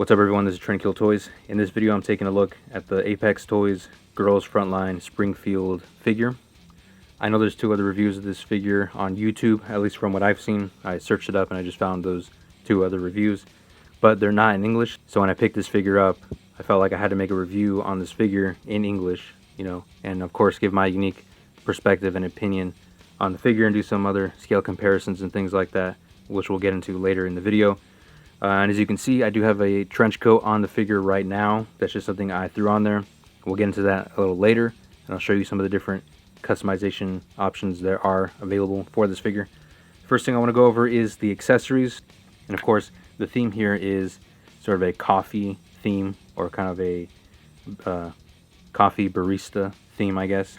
What's up everyone, this is Tranquil Toys. In this video I'm taking a look at the Apex Toys Girls Frontline Springfield figure. I know there's two other reviews of this figure on YouTube, at least from what I've seen. I searched it up and I just found those two other reviews, but they're not in English. So when I picked this figure up, I felt like I had to make a review on this figure in English, and of course give my unique perspective and opinion on the figure and do some other scale comparisons and things like that, which we'll get into later in the video. And as you can see, I do have a trench coat on the figure right now. That's just something I threw on there. We'll get into that a little later, and I'll show you some of the different customization options there are available for this figure. First thing I want to go over is the accessories. And of course, the theme here is sort of a coffee theme, or kind of a coffee barista theme, I guess.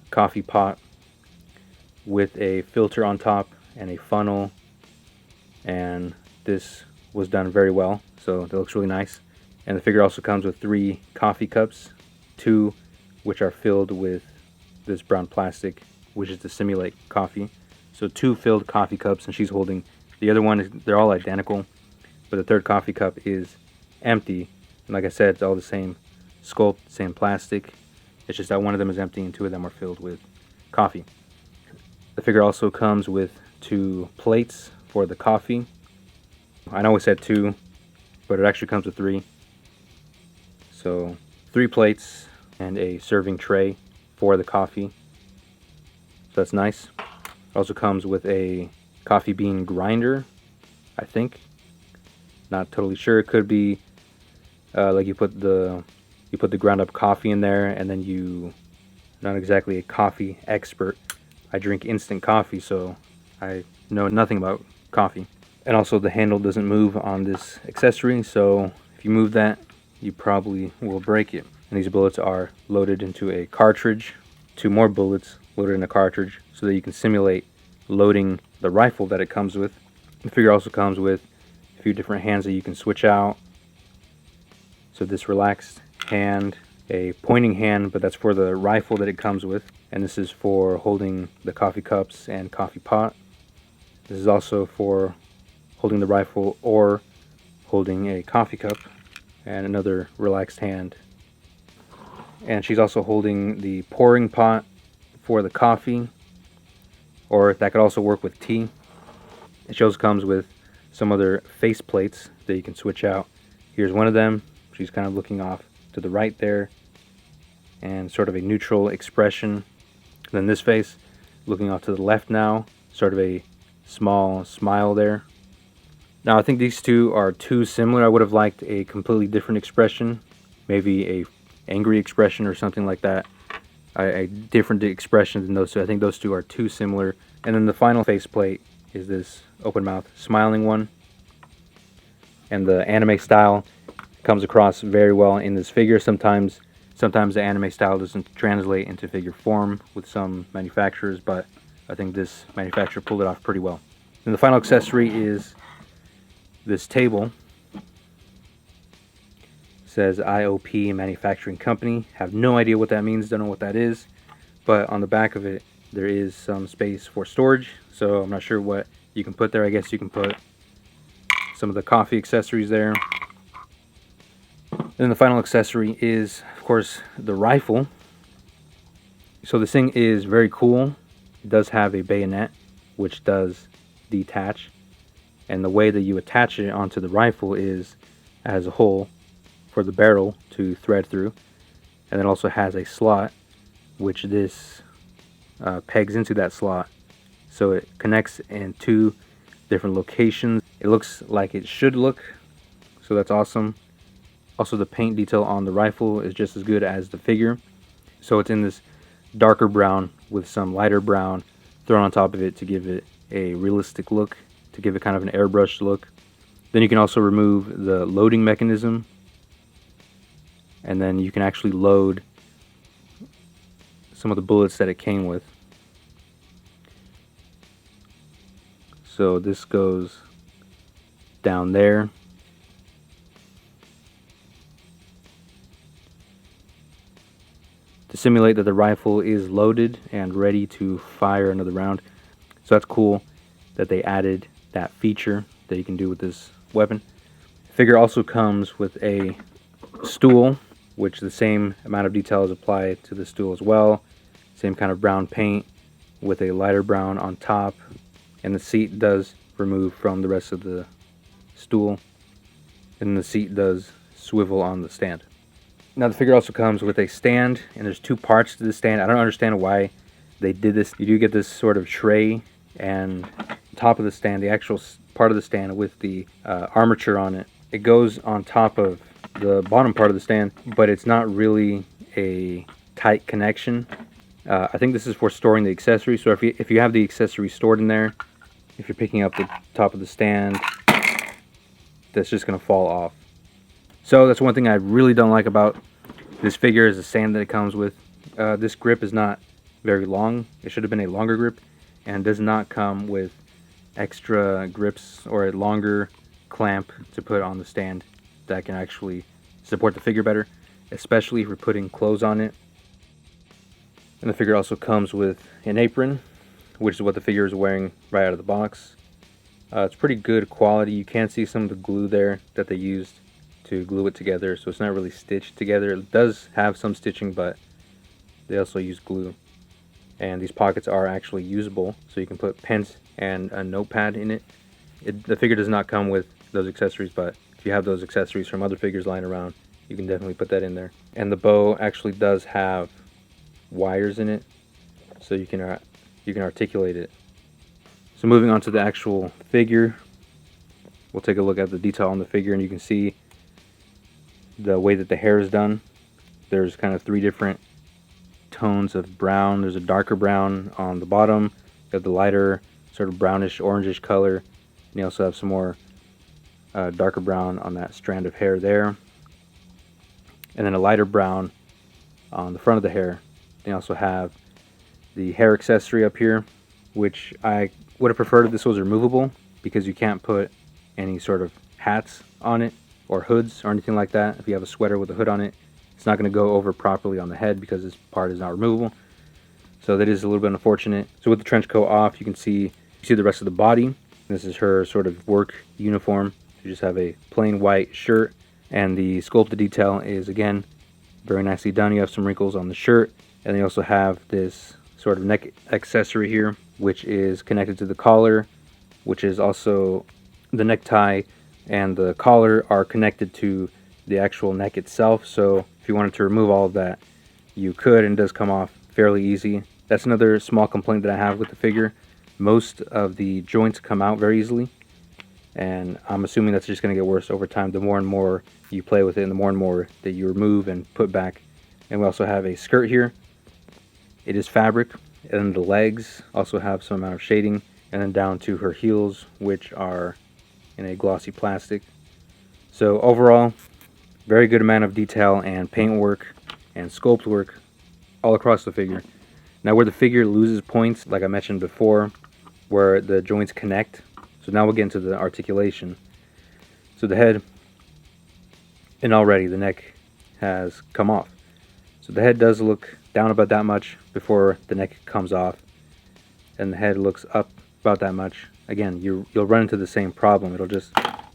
Coffee pot with a filter on top and a funnel, and this was done very well, so that looks really nice. And the figure also comes with 3 coffee cups, 2 which are filled with this brown plastic, which is to simulate coffee. So 2 filled coffee cups, and she's holding the other one. They're all identical, but the third coffee cup is empty. And like I said, it's all the same sculpt, same plastic. It's just that one of them is empty and 2 of them are filled with coffee. The figure also comes with 2 plates for the coffee. I know we said 2, but it actually comes with 3. So 3 plates and a serving tray for the coffee. So that's nice. It also comes with a coffee bean grinder, I think. Not totally sure. It could be like you put the ground up coffee in there, and then you, not exactly a coffee expert. I drink instant coffee, so I know nothing about coffee. And also the handle doesn't move on this accessory, so if you move that, you probably will break it. And these bullets are loaded into a cartridge. 2 more bullets loaded in a cartridge so that you can simulate loading the rifle that it comes with. The figure also comes with a few different hands that you can switch out. So this relaxed hand, a pointing hand, but that's for the rifle that it comes with. And this is for holding the coffee cups and coffee pot. This is also for holding the rifle or holding a coffee cup, and another relaxed hand. And she's also holding the pouring pot for the coffee, or that could also work with tea. It also comes with some other face plates that you can switch out. Here's one of them. She's kind of looking off to the right there, and sort of a neutral expression. And then this face, looking off to the left now, sort of a small smile there. Now I think these two are too similar. I would have liked a completely different expression, maybe a angry expression or something like that. A different expression than those two. I think those two are too similar. And then the final faceplate is this open mouth smiling one. And the anime style comes across very well in this figure. Sometimes the anime style doesn't translate into figure form with some manufacturers, but I think this manufacturer pulled it off pretty well. And the final accessory is this table. It says IOP Manufacturing Company. Have no idea what that means, don't know what that is, but on the back of it there is some space for storage, so I'm not sure what you can put there. I guess you can put some of the coffee accessories there. And then the final accessory is, of course, the rifle. So this thing is very cool. It does have a bayonet, which does detach. And the way that you attach it onto the rifle is as a hole for the barrel to thread through. And it also has a slot, which this pegs into that slot. So it connects in 2 different locations. It looks like it should look, so that's awesome. Also, the paint detail on the rifle is just as good as the figure. So it's in this darker brown with some lighter brown thrown on top of it to give it a realistic look, to give it kind of an airbrushed look. Then you can also remove the loading mechanism, and then you can actually load some of the bullets that it came with. So this goes down there. To simulate that the rifle is loaded and ready to fire another round. So that's cool that they added that feature that you can do with this weapon. The figure also comes with a stool, which the same amount of detail is applied to the stool as well. Same kind of brown paint with a lighter brown on top, and the seat does remove from the rest of the stool, and the seat does swivel on the stand. Now the figure also comes with a stand, and there's two parts to the stand. I don't understand why they did this. You do get this sort of tray, and top of the stand, the actual part of the stand with the armature on it, it goes on top of the bottom part of the stand, but it's not really a tight connection. I think this is for storing the accessories. So if you have the accessory stored in there, if you're picking up the top of the stand, that's just going to fall off. So that's one thing I really don't like about this figure, is the stand that it comes with. This grip is not very long. It should have been a longer grip, and does not come with extra grips or a longer clamp to put on the stand that can actually support the figure better, especially if you're putting clothes on it. And the figure also comes with an apron, which is what the figure is wearing right out of the box. It's pretty good quality. You can see some of the glue there that they used to glue it together, so it's not really stitched together. It does have some stitching, but they also use glue. And these pockets are actually usable, so you can put pens and a notepad in it. The figure does not come with those accessories, but if you have those accessories from other figures lying around, you can definitely put that in there. And the bow actually does have wires in it, so you can articulate it. So moving on to the actual figure, we'll take a look at the detail on the figure, and you can see the way that the hair is done. There's kind of three different tones of brown. There's a darker brown on the bottom, you have the lighter sort of brownish orangish color, and you also have some more darker brown on that strand of hair there, and then a lighter brown on the front of the hair. They also have the hair accessory up here, which I would have preferred if this was removable, because you can't put any sort of hats on it or hoods or anything like that. If you have a sweater with a hood on it, it's not going to go over properly on the head because this part is not removable. So that is a little bit unfortunate. So with the trench coat off, you can see the rest of the body. This is her sort of work uniform. You just have a plain white shirt, and the sculpted detail is again very nicely done. You have some wrinkles on the shirt, and you also have this sort of neck accessory here, which is connected to the collar, which is also the necktie, and the collar are connected to the actual neck itself. So if you wanted to remove all of that, you could, and it does come off fairly easy. That's another small complaint that I have with the figure. Most of the joints come out very easily, and I'm assuming that's just going to get worse over time. The more and more you play with it, and the more and more that you remove and put back. And we also have a skirt here. It is fabric, and then the legs also have some amount of shading, and then down to her heels, which are in a glossy plastic. So overall, very good amount of detail and paint work and sculpt work all across the figure. Now where the figure loses points, like I mentioned before, where the joints connect. So now we'll get into the articulation. So the head, and already the neck has come off. So the head does look down about that much before the neck comes off, and the head looks up about that much. Again, you'll run into the same problem. It'll just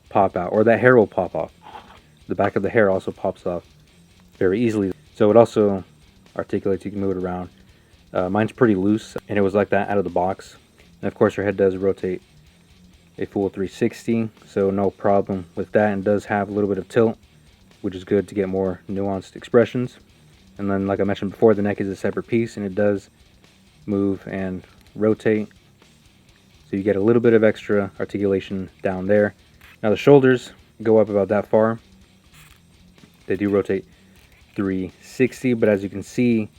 pop out, or that hair will pop off. The back of the hair also pops off very easily. So it also articulates. You can move it around. Mine's pretty loose, and it was like that out of the box. And of course her head does rotate a full 360, so no problem with that, and does have a little bit of tilt, which is good to get more nuanced expressions. And then, like I mentioned before, the neck is a separate piece, and it does move and rotate, so you get a little bit of extra articulation down there. Now the shoulders go up about that far. They do rotate 360, but as you can see,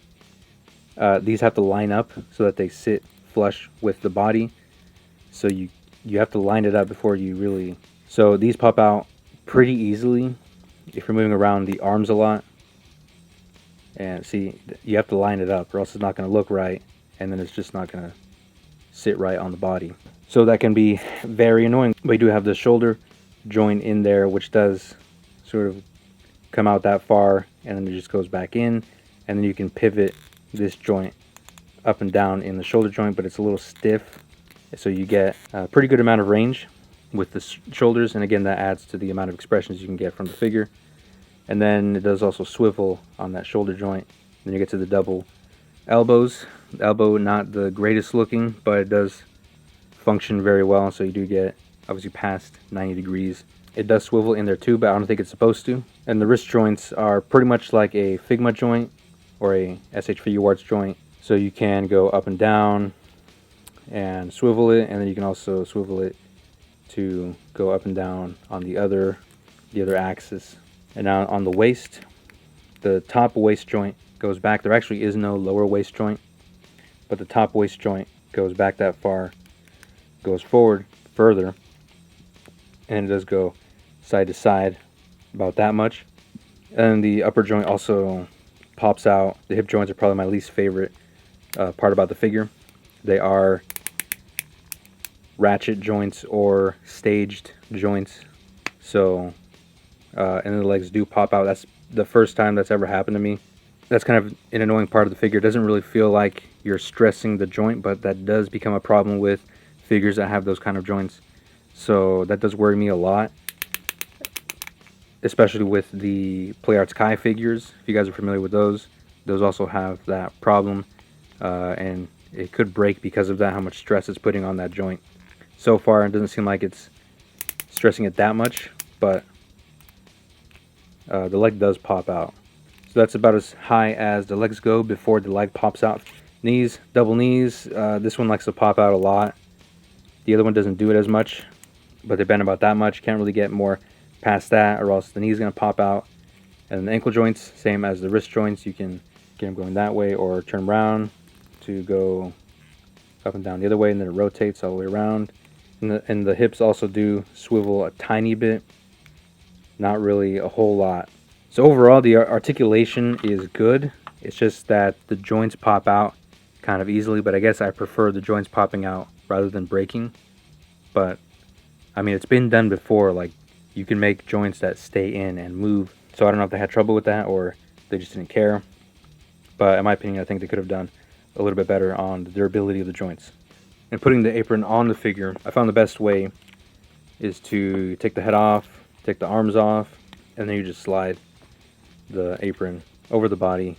these have to line up so that they sit flush with the body. So you have to line it up before you really... So these pop out pretty easily if you're moving around the arms a lot. And see, you have to line it up, or else it's not going to look right, and then it's just not going to sit right on the body. So that can be very annoying. But you do have the shoulder joint in there, which does sort of come out that far, and then it just goes back in, and then you can pivot this joint up and down in the shoulder joint, but it's a little stiff, so you get a pretty good amount of range with the shoulders, and again that adds to the amount of expressions you can get from the figure. And then it does also swivel on that shoulder joint. Then you get to the double elbows. The elbow, not the greatest looking, but it does function very well, so you do get obviously past 90 degrees. It does swivel in there too, but I don't think it's supposed to. And the wrist joints are pretty much like a Figma joint or a SH Figuarts joint, so you can go up and down and swivel it, and then you can also swivel it to go up and down on the other axis. And now on the waist, the top waist joint goes back. There actually is no lower waist joint, but the top waist joint goes back that far, goes forward further, and it does go side to side about that much. And the upper joint also pops out. The hip joints are probably my least favorite part about the figure. They are ratchet joints or staged joints, so and then the legs do pop out. That's the first time that's ever happened to me. That's kind of an annoying part of the figure. It doesn't really feel like you're stressing the joint, but that does become a problem with figures that have those kind of joints. So that does worry me a lot, especially with the PlayArts Kai figures. If you guys are familiar with those also have that problem, and it could break because of that, how much stress it's putting on that joint. So far it doesn't seem like it's stressing it that much, but the leg does pop out. So that's about as high as the legs go before the leg pops out. Knees, double knees, this one likes to pop out a lot. The other one doesn't do it as much, but they bend about that much. Can't really get more past that, or else the knee's going to pop out. And the ankle joints, same as the wrist joints, you can get them going that way or turn them around to go up and down the other way, and then it rotates all the way around. And the hips also do swivel a tiny bit, not really a whole lot. So overall the articulation is good. It's just that the joints pop out kind of easily, but I guess I prefer the joints popping out rather than breaking. But I mean, it's been done before. Like, you can make joints that stay in and move. So I don't know if they had trouble with that or they just didn't care. But in my opinion, I think they could have done a little bit better on the durability of the joints. And putting the apron on the figure, I found the best way is to take the head off, take the arms off, and then you just slide the apron over the body,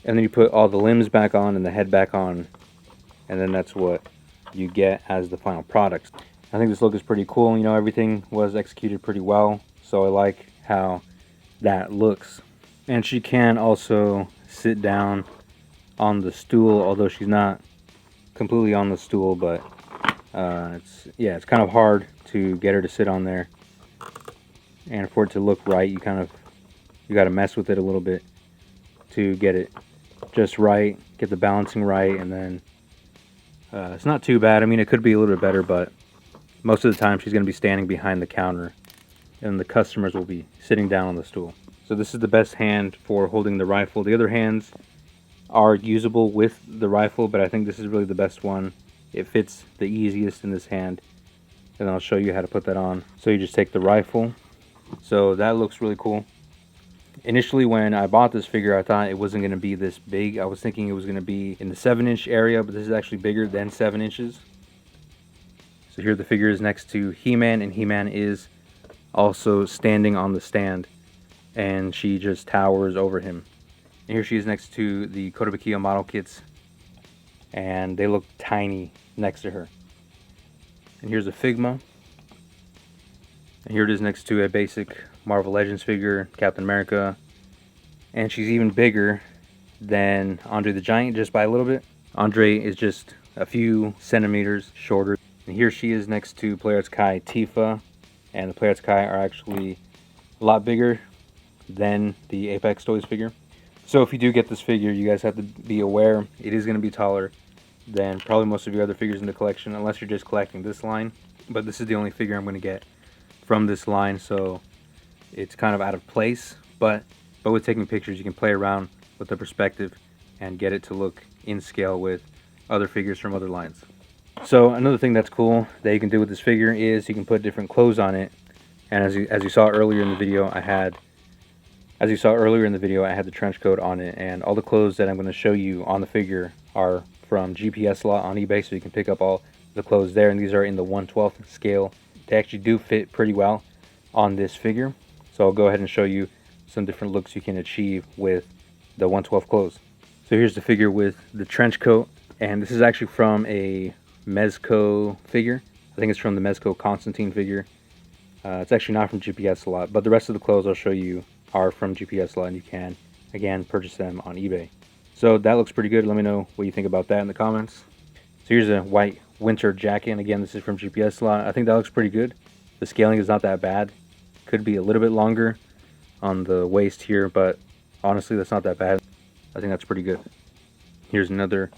and then you put all the limbs back on and the head back on, and then that's what you get as the final product. I think this look is pretty cool. You know, everything was executed pretty well, so I like how that looks. And she can also sit down on the stool, although she's not completely on the stool, but it's kind of hard to get her to sit on there, and for it to look right, you got to mess with it a little bit to get it just right, get the balancing right, and then it's not too bad. I mean, it could be a little bit better, but most of the time she's going to be standing behind the counter and the customers will be sitting down on the stool. So this is the best hand for holding the rifle. The other hands are usable with the rifle, but I think this is really the best one. It fits the easiest in this hand, and I'll show you how to put that on. So you just take the rifle. So that looks really cool. Initially when I bought this figure, I thought it wasn't going to be this big. I was thinking it was going to be in the 7-inch area, but this is actually bigger than 7 inches. So here the figure is next to He-Man, and He-Man is also standing on the stand, and she just towers over him. And here she is next to the Kotobukiya model kits, and they look tiny next to her. And here's a Figma. And here it is next to a basic Marvel Legends figure, Captain America. And she's even bigger than Andre the Giant, just by a little bit. Andre is just a few centimeters shorter. And here she is next to PlayArts Kai Tifa. And the PlayArts Kai are actually a lot bigger than the Apex Toys figure. So if you do get this figure, you guys have to be aware it is going to be taller than probably most of your other figures in the collection, unless you're just collecting this line. But this is the only figure I'm going to get from this line, so it's kind of out of place. But with taking pictures, you can play around with the perspective and get it to look in scale with other figures from other lines. So another thing that's cool that you can do with this figure is you can put different clothes on it. And as you saw earlier in the video, I had the trench coat on it, and all the clothes that I'm going to show you on the figure are from GPS Lot on eBay, so you can pick up all the clothes there, and these are in the 1/12 scale they actually do fit pretty well on this figure. So I'll go ahead and show you some different looks you can achieve with the 112 clothes. So here's the figure with the trench coat, and this is actually from a Mezco figure. I think it's from the Mezco Constantine figure. It's actually not from GPS Slot, but the rest of the clothes I'll show you are from GPS Slot, and you can, again, purchase them on eBay. So that looks pretty good. Let me know what you think about that in the comments. So here's a white winter jacket, and again, this is from GPS Slot. I think that looks pretty good. The scaling is not that bad. Could be a little bit longer on the waist here, but honestly, that's not that bad. I think that's pretty good. Here's another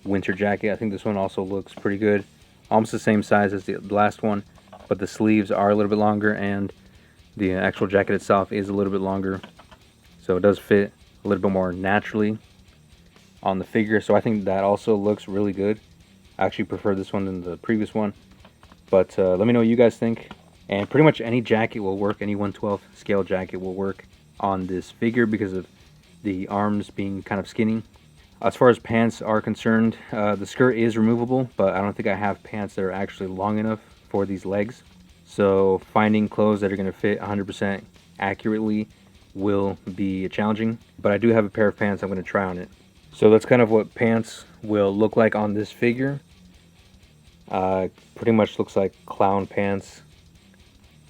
winter jacket. I think this one also looks pretty good. Almost the same size as the last one, but the sleeves are a little bit longer, and the actual jacket itself is a little bit longer. So it does fit a little bit more naturally on the figure. So I think that also looks really good. I actually prefer this one than the previous one. But let me know what you guys think. And pretty much any jacket will work. Any 112 scale jacket will work on this figure because of the arms being kind of skinny. As far as pants are concerned, the skirt is removable, but I don't think I have pants that are actually long enough for these legs. So finding clothes that are going to fit 100% accurately will be challenging. But I do have a pair of pants I'm going to try on it. So that's kind of what pants will look like on this figure. Pretty much looks like clown pants.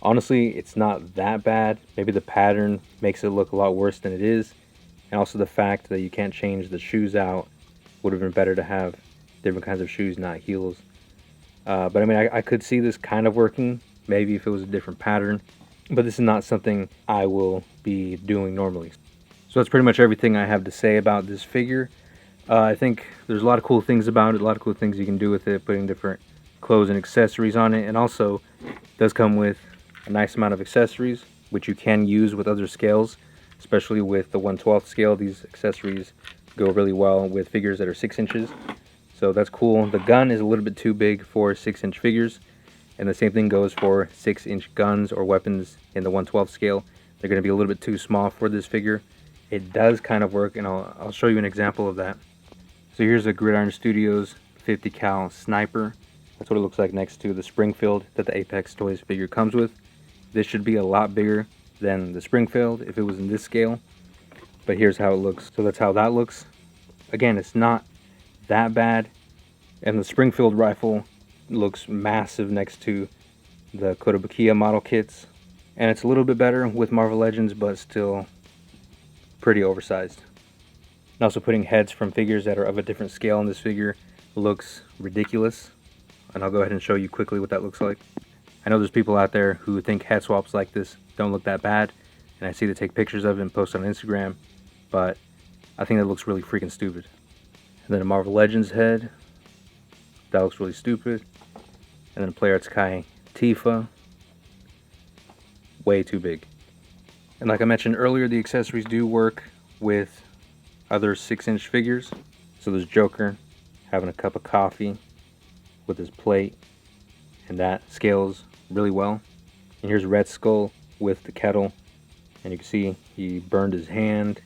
Honestly, it's not that bad. Maybe the pattern makes it look a lot worse than it is. And also the fact that you can't change the shoes out. Would have been better to have different kinds of shoes, not heels. But I mean, I could see this kind of working. Maybe if it was a different pattern. But this is not something I will be doing normally. So that's pretty much everything I have to say about this figure. I think there's a lot of cool things about it. A lot of cool things you can do with it. Putting different clothes and accessories on it. And also, it does come with a nice amount of accessories, which you can use with other scales. Especially with the 1/12 scale, these accessories go really well with figures that are 6 inches. So that's cool. The gun is a little bit too big for 6-inch figures. And the same thing goes for 6-inch guns or weapons in the 1/12 scale. They're going to be a little bit too small for this figure. It does kind of work, and I'll show you an example of that. So here's a Gridiron Studios 50 cal sniper. That's what it looks like next to the Springfield that the Apex Toys figure comes with. This should be a lot bigger than the Springfield if it was in this scale, but here's how it looks. So that's how that looks. Again, it's not that bad, and the Springfield rifle looks massive next to the Kotobukiya model kits, and it's a little bit better with Marvel Legends, but still pretty oversized. And also putting heads from figures that are of a different scale in this figure looks ridiculous, and I'll go ahead and show you quickly what that looks like. I know there's people out there who think head swaps like this don't look that bad, and I see they take pictures of it and post on Instagram, but I think that looks really freaking stupid. And then a Marvel Legends head, that looks really stupid. And then a Play Arts Kai Tifa, way too big. And like I mentioned earlier, the accessories do work with other 6-inch figures. So there's Joker having a cup of coffee with his plate, and that scales really well. And here's Red Skull with the kettle, and you can see he burned his hand.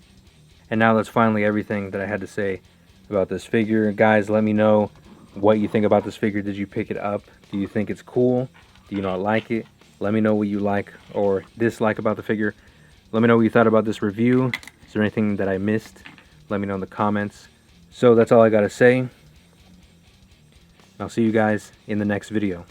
And now that's finally everything that I had to say about this figure. Guys, let me know what you think about this figure. Did you pick it up? Do you think it's cool? Do you not like it? Let me know what you like or dislike about the figure. Let me know what you thought about this review. Is there anything that I missed? Let me know in the comments. So that's all I gotta say. I'll see you guys in the next video.